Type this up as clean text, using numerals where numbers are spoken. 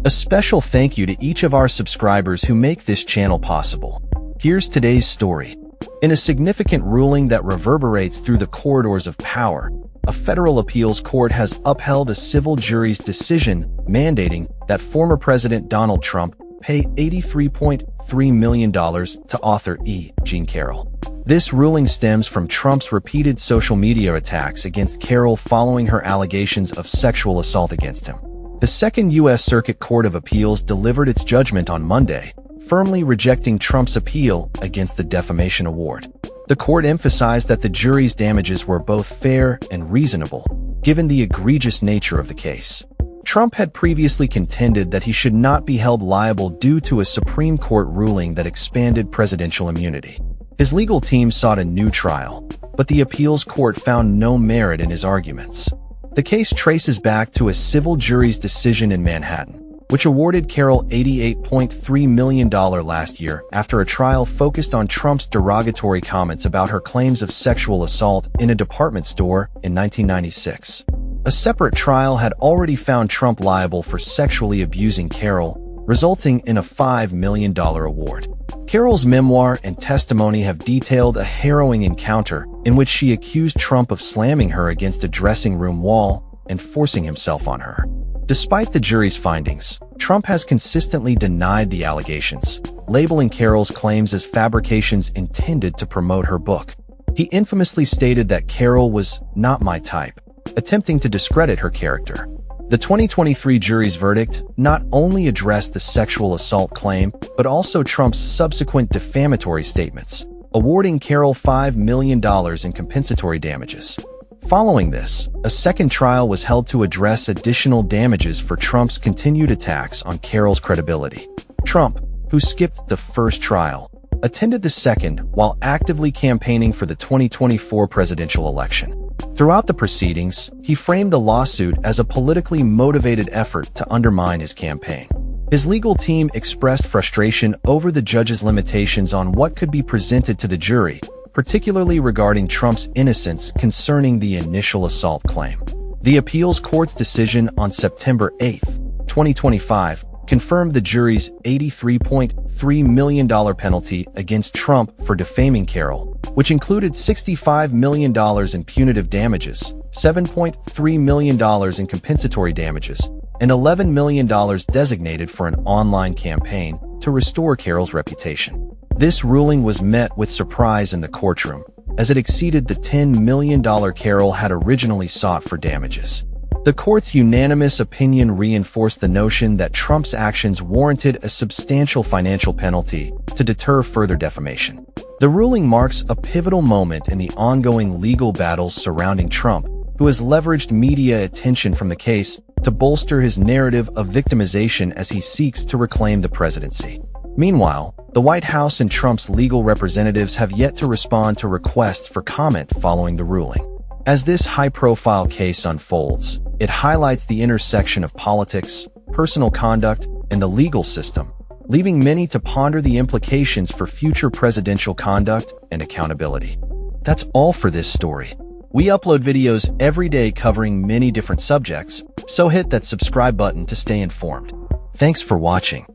A special thank you to each of our subscribers who make this channel possible. Here's today's story. In a significant ruling that reverberates through the corridors of power, a federal appeals court has upheld a civil jury's decision mandating that former President Donald Trump pay $83.3 million to author Jean Carroll. This ruling stems from Trump's repeated social media attacks against Carroll following her allegations of sexual assault against him. The Second U.S. Circuit Court of Appeals delivered its judgment on Monday, firmly rejecting Trump's appeal against the defamation award. The court emphasized that the jury's damages were both fair and reasonable, given the egregious nature of the case. Trump had previously contended that he should not be held liable due to a Supreme Court ruling that expanded presidential immunity. His legal team sought a new trial, but the appeals court found no merit in his arguments. The case traces back to a civil jury's decision in Manhattan, which awarded Carroll $88.3 million last year after a trial focused on Trump's derogatory comments about her claims of sexual assault in a department store in 1996. A separate trial had already found Trump liable for sexually abusing Carroll, resulting in a $5 million award. Carroll's memoir and testimony have detailed a harrowing encounter in which she accused Trump of slamming her against a dressing room wall and forcing himself on her. Despite the jury's findings, Trump has consistently denied the allegations, labeling Carroll's claims as fabrications intended to promote her book. He infamously stated that Carroll was not my type, attempting to discredit her character. The 2023 jury's verdict not only addressed the sexual assault claim, but also Trump's subsequent defamatory statements, awarding Carroll $5 million in compensatory damages. Following this, a second trial was held to address additional damages for Trump's continued attacks on Carroll's credibility. Trump, who skipped the first trial, attended the second while actively campaigning for the 2024 presidential election. Throughout the proceedings, he framed the lawsuit as a politically motivated effort to undermine his campaign. His legal team expressed frustration over the judge's limitations on what could be presented to the jury, particularly regarding Trump's innocence concerning the initial assault claim. The appeals court's decision on September 8, 2025, confirmed the jury's $83.3 million penalty against Trump for defaming Carroll, which included $65 million in punitive damages, $7.3 million in compensatory damages, and $11 million designated for an online campaign to restore Carroll's reputation. This ruling was met with surprise in the courtroom, as it exceeded the $10 million Carroll had originally sought for damages. The court's unanimous opinion reinforced the notion that Trump's actions warranted a substantial financial penalty to deter further defamation. The ruling marks a pivotal moment in the ongoing legal battles surrounding Trump, who has leveraged media attention from the case to bolster his narrative of victimization as he seeks to reclaim the presidency. Meanwhile, the White House and Trump's legal representatives have yet to respond to requests for comment following the ruling. As this high-profile case unfolds, it highlights the intersection of politics, personal conduct, and the legal system, leaving many to ponder the implications for future presidential conduct and accountability. That's all for this story. We upload videos every day covering many different subjects, so hit that subscribe button to stay informed. Thanks for watching.